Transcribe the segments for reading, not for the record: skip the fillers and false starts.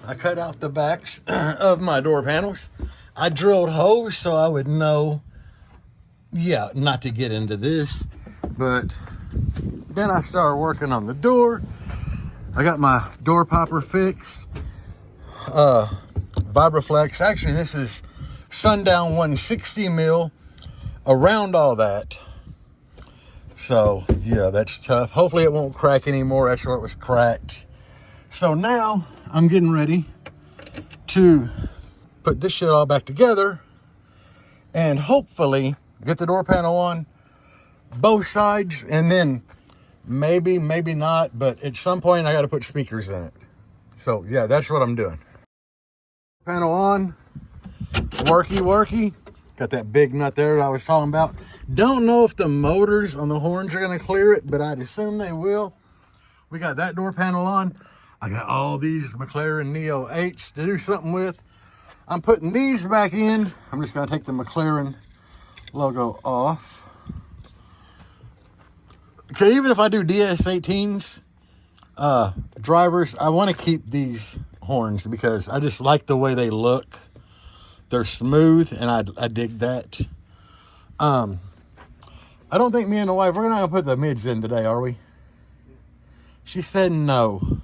I cut out the backs of my door panels. I drilled holes so I would know, yeah, not to get into this. But then I started working on the door. I got my door popper fixed. Vibraflex. Actually, this is Sundown 160 mil around all that. So, yeah, that's tough. Hopefully it won't crack anymore. That's where it was cracked. So now I'm getting ready to put this shit all back together and hopefully get the door panel on both sides, and then maybe not, but at some point I got to put speakers in it. So yeah, that's what I'm doing. Panel on, worky. Got that big nut there that I was talking about. Don't know if the motors on the horns are going to clear it, but I'd assume they will. We got that door panel on. I got all these McLaren Neo 8s to do something with. I'm putting these back in. I'm just going to take the McLaren logo off. Okay, even if I do DS18s, drivers, I want to keep these horns because I just like the way they look. They're smooth, and I dig that. I don't think me and the wife, we're not going to put the mids in today, are we? She said no.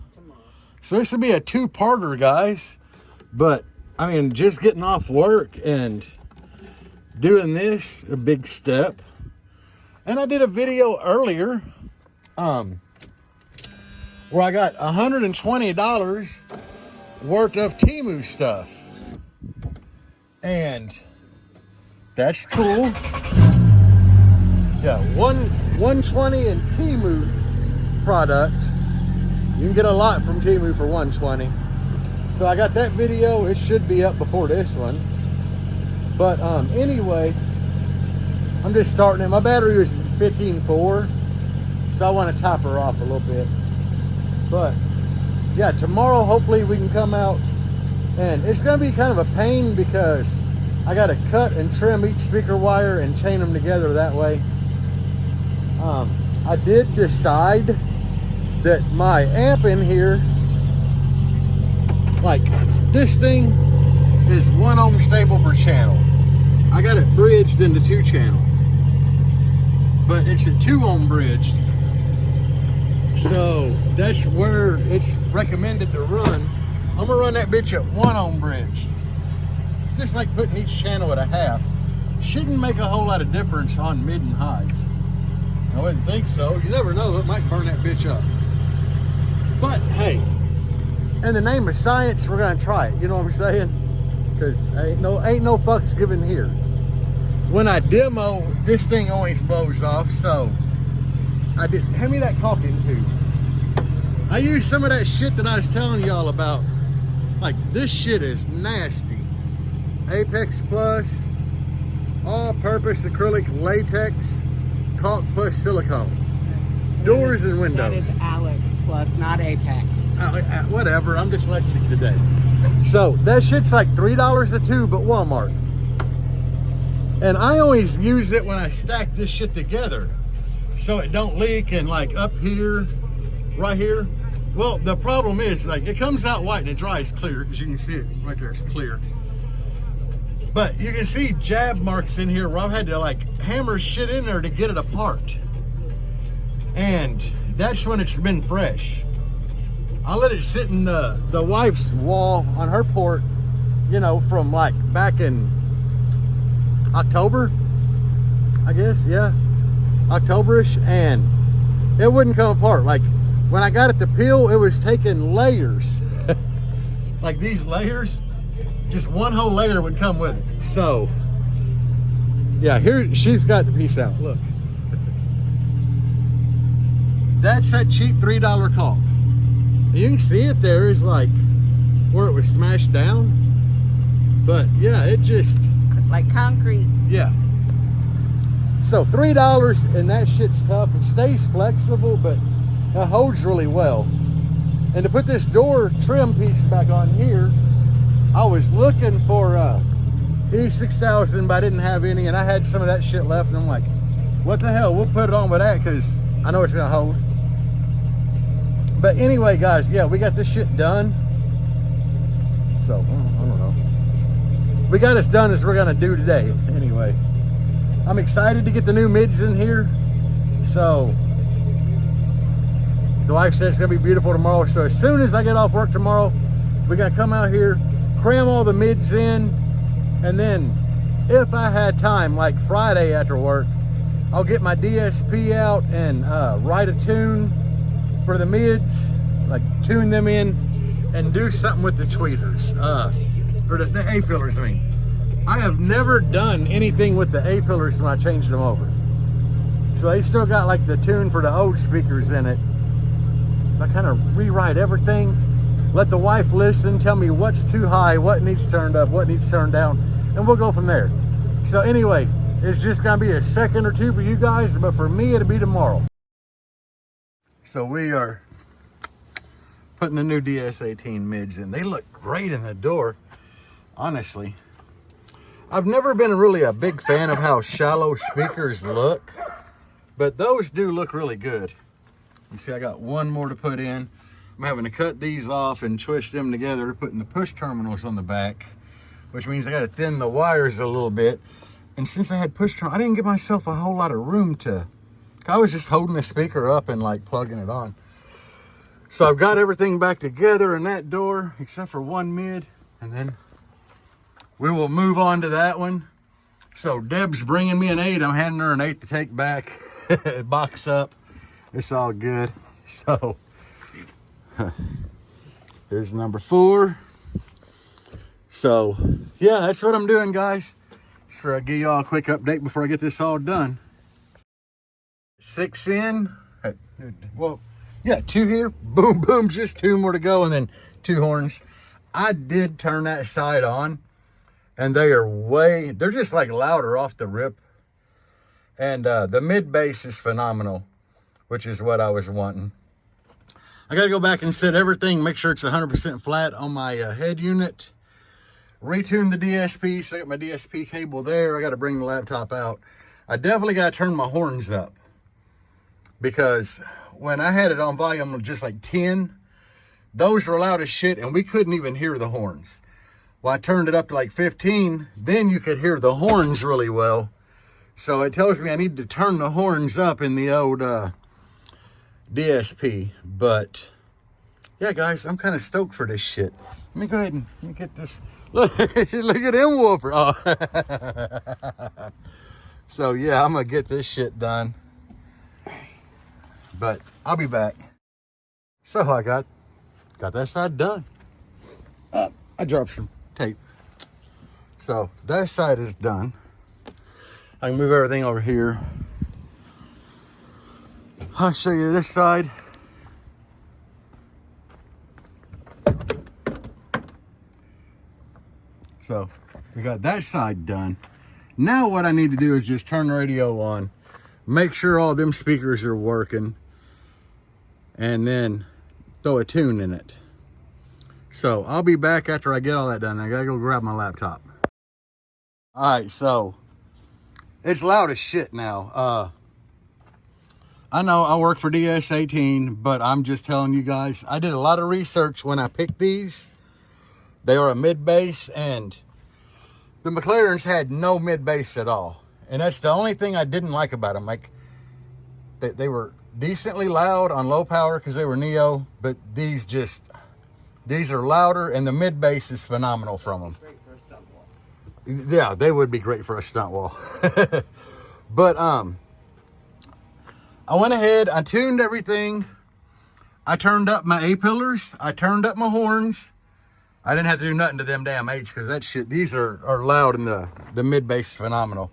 So this will be a two-parter, guys. But, I mean, just getting off work and doing this, a big step. And I did a video earlier where I got $120 worth of Temu stuff. And that's cool. Yeah, 120 in Temu product. You can get a lot from Temu for 120. So I got that video. It should be up before this one. But anyway, I'm just starting it. My battery was 15.4, so I want to top her off a little bit. But yeah, tomorrow hopefully we can come out, and it's going to be kind of a pain because I got to cut and trim each speaker wire and chain them together that way. I did decide that my amp in here, like this thing is 1 ohm stable per channel. I got it bridged into 2 channel, but it's a 2 ohm bridged. So that's where it's recommended to run. I'm gonna run that bitch at 1 ohm bridged. It's just like putting each channel at a half. Shouldn't make a whole lot of difference on mid and highs. I wouldn't think so. You never know, it might burn that bitch up. But hey, in the name of science, we're gonna try it. You know what I'm saying? Because ain't no fucks given here. When I demo, this thing always blows off, so I did. Hand me that caulking tube. I used some of that shit that I was telling y'all about. Like, this shit is nasty. Apex Plus, all-purpose acrylic latex, caulk plus silicone. Doors and windows. That is Alex Plus, not Apex. Whatever, I'm dyslexic today. So, that shit's like $3 a tube at Walmart. And I always use it when I stack this shit together, so it don't leak. And like up here, right here, well, the problem is, like, it comes out white and it dries clear, because you can see it right there, it's clear. But you can see jab marks in here where I've had to like hammer shit in there to get it apart. And that's when it's been fresh. I let it sit in the wife's wall on her port, you know, from like back in October, I guess, yeah, Octoberish, and it wouldn't come apart. Like when I got it to peel, it was taking layers. Like these layers, just one whole layer would come with it. So yeah, here she's got the piece out. Look, that's that cheap $3 caulk. You can see it there is like where it was smashed down, but yeah, it just like concrete. Yeah. So $3, and that shit's tough. It stays flexible, but it holds really well. And to put this door trim piece back on here, I was looking for E6000, but I didn't have any, and I had some of that shit left, and I'm like, what the hell, we'll put it on with that, because I know it's gonna hold. But anyway, guys, yeah, we got this shit done. So, I don't know. We got as done as we're gonna do today. Anyway, I'm excited to get the new mids in here. So, the wife said it's gonna be beautiful tomorrow. So as soon as I get off work tomorrow, we gotta come out here, cram all the mids in, and then if I had time, like Friday after work, I'll get my DSP out and write a tune for the mids, like tune them in and do something with the tweeters, or the A-pillars, I mean. I have never done anything with the A-pillars when I changed them over. So they still got like the tune for the old speakers in it. So I kind of rewrite everything, let the wife listen, tell me what's too high, what needs turned up, what needs turned down, and we'll go from there. So anyway, it's just gonna be a second or two for you guys, but for me, it'll be tomorrow. So we are putting the new DS18 mids in. They look great in the door, honestly. I've never been really a big fan of how shallow speakers look, but those do look really good. You see, I got one more to put in. I'm having to cut these off and twist them together, putting the push terminals on the back, which means I got to thin the wires a little bit. And since I had push terminals, I didn't give myself a whole lot of room to, I was just holding the speaker up and like plugging it on. So I've got everything back together in that door, except for one mid, and then we will move on to that one. So Deb's bringing me an 8. I'm handing her an 8 to take back, box up. It's all good. So here's number 4. So yeah, that's what I'm doing, guys. Just for I give y'all a quick update before I get this all done. 6 in. Well, yeah, 2 here. Boom, boom. Just 2 more to go, and then 2 horns. I did turn that side on, and they're just like louder off the rip. And the mid bass is phenomenal, which is what I was wanting. I got to go back and set everything, make sure it's 100% flat on my head unit. Retune the DSP, so I got my DSP cable there. I got to bring the laptop out. I definitely got to turn my horns up, because when I had it on volume of just like 10, those were loud as shit, and we couldn't even hear the horns. Well, I turned it up to like 15, then you could hear the horns really well. So it tells me I need to turn the horns up in the old DSP. But yeah, guys, I'm kind of stoked for this shit. Let me go ahead and let me get this. Look, look at them woofer. Oh. So yeah, I'm gonna get this shit done. But I'll be back. So I got that side done. I dropped some tape. So that side is done. I can move everything over here. I'll show you this side. So we got that side done. Now what I need to do is just turn the radio on, make sure all them speakers are working, and then throw a tune in it. So I'll be back after I get all that done. I gotta go grab my laptop. All right, so it's loud as shit now. I know I work for DS18, but I'm just telling you guys, I did a lot of research when I picked these. They are a mid bass, and the McLarens had no mid bass at all. And that's the only thing I didn't like about them. Like, they were decently loud on low power because they were Neo, but these are louder, and the mid bass is phenomenal from them. Great for a stunt wall. Yeah, they would be great for a stunt wall. But I went ahead, I tuned everything. I turned up my A-pillars, I turned up my horns. I didn't have to do nothing to them damn H's, because that shit, these are loud, and the mid bass is phenomenal.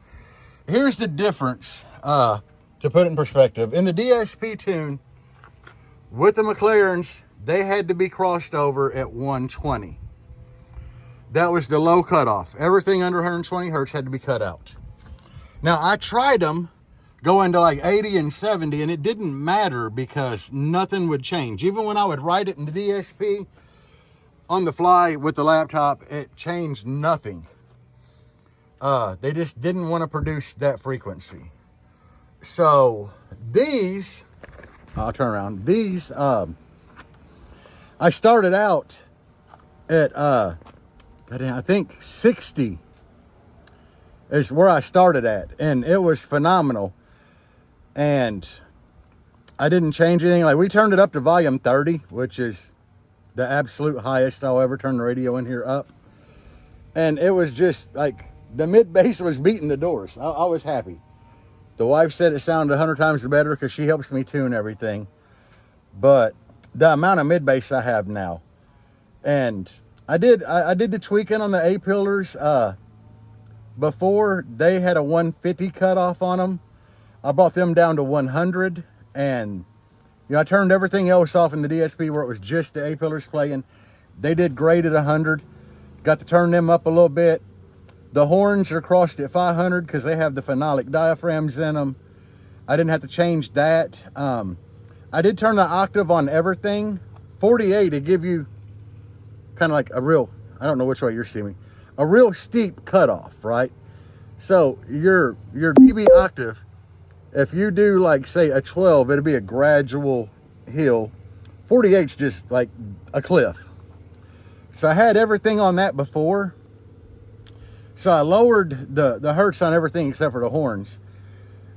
Here's the difference, to put it in perspective. In the DSP tune, with the McLarens, they had to be crossed over at 120. That was the low cutoff. Everything under 120 hertz had to be cut out. Now, I tried them going to like 80 and 70, and it didn't matter because nothing would change. Even when I would write it in the DSP on the fly with the laptop, it changed nothing. They just didn't want to produce that frequency. So these, I'll turn around. These, I started out at I think 60 is where I started at, and it was phenomenal. And I didn't change anything. Like, we turned it up to volume 30, which is the absolute highest I'll ever turn the radio in here up. And it was just like the mid bass was beating the doors. I was happy. The wife said it sounded 100 times better because she helps me tune everything. But the amount of mid bass I have now, and I did the tweaking on the A pillars. Before, they had a 150 cutoff on them. I brought them down to 100, and I turned everything else off in the DSP where it was just the A pillars playing. They did great at 100. Got to turn them up a little bit. The horns are crossed at 500 because they have the phenolic diaphragms in them. I didn't have to change that. I did turn the octave on everything. 48 to give you kind of like a real, I don't know which way you're seeing me, a real steep cutoff, right? So your dB octave, if you do like say a 12, it'll be a gradual hill. 48's just like a cliff. So I had everything on that before. So I lowered the hertz on everything except for the horns.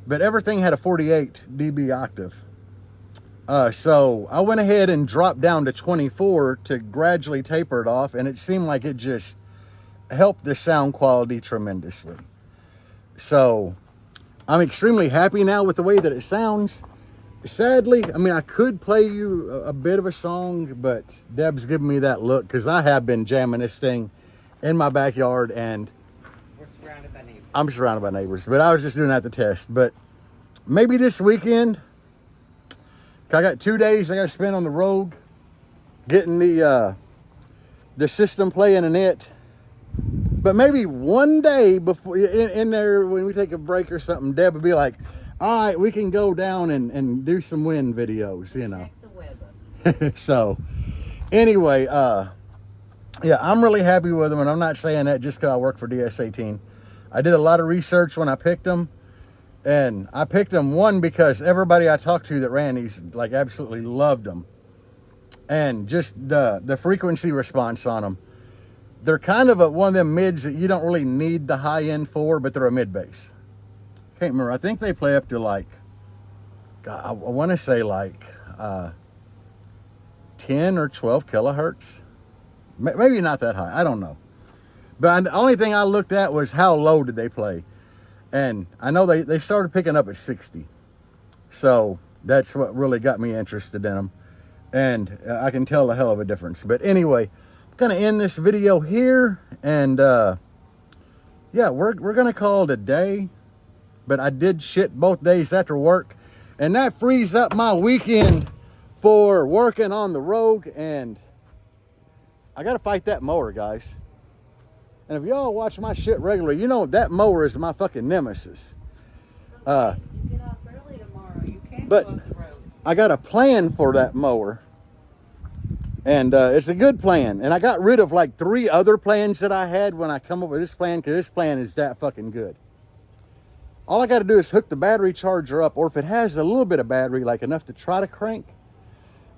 But everything had a 48 dB octave. So I went ahead and dropped down to 24 to gradually taper it off. And it seemed like it just helped the sound quality tremendously. So I'm extremely happy now with the way that it sounds. Sadly, I mean, I could play you a bit of a song, but Deb's giving me that look because I have been jamming this thing in my backyard, and We're surrounded by neighbors. I'm surrounded by neighbors, but I was just doing that to test. But maybe this weekend, I got 2 days I got to spend on the road, getting the system playing in it. But maybe one day before in there, when we take a break or something, Deb would be like, all right, we can go down and do some wind videos, Check the weather. So anyway, yeah, I'm really happy with them, and I'm not saying that just because I work for DS18. I did a lot of research when I picked them, and I picked them, one, because everybody I talked to that ran these, like, absolutely loved them. And just the frequency response on them. They're kind of one of them mids that you don't really need the high end for, but they're a mid bass. Can't remember. I think they play up to like, God, I want to say like 10 or 12 kilohertz. Maybe not that high. I don't know. But the only thing I looked at was how low did they play. And I know they started picking up at 60. So that's what really got me interested in them. And I can tell a hell of a difference. But anyway, I'm going to end this video here. And yeah, we're going to call it a day. But I did shit both days after work. And that frees up my weekend for working on the Rogue. And I got to fight that mower, guys. And if y'all watch my shit regularly, you know that mower is my fucking nemesis. You get off early tomorrow. You can't But go up the road. I got a plan for that mower. And it's a good plan. And I got rid of like 3 other plans that I had when I come up with this plan, because this plan is that fucking good. All I got to do is hook the battery charger up, or if it has a little bit of battery, like enough to try to crank,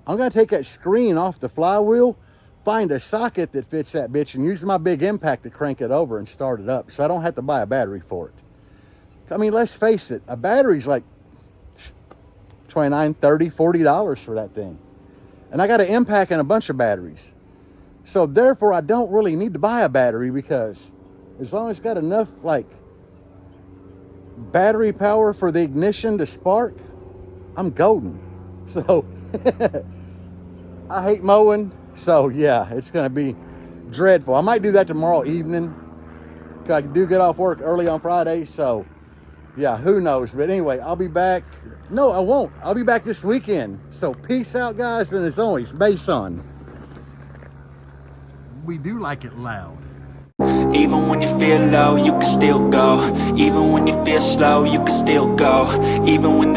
I'm going to take that screen off the flywheel, find a socket that fits that bitch, and use my big impact to crank it over and start it up, so I don't have to buy a battery for it. I mean, let's face it, a battery's like $29, $30, $40 for that thing. And I got an impact and a bunch of batteries. So therefore, I don't really need to buy a battery, because as long as it's got enough like battery power for the ignition to spark, I'm golden. So I hate mowing. So yeah, it's going to be dreadful. I might do that tomorrow evening, because I do get off work early on Friday. So yeah, who knows? But anyway, I'll be back. No, I won't. I'll be back this weekend. So peace out, guys. And as always, bass on. We do like it loud. Even when you feel low, you can still go. Even when you feel slow, you can still go. Even when there's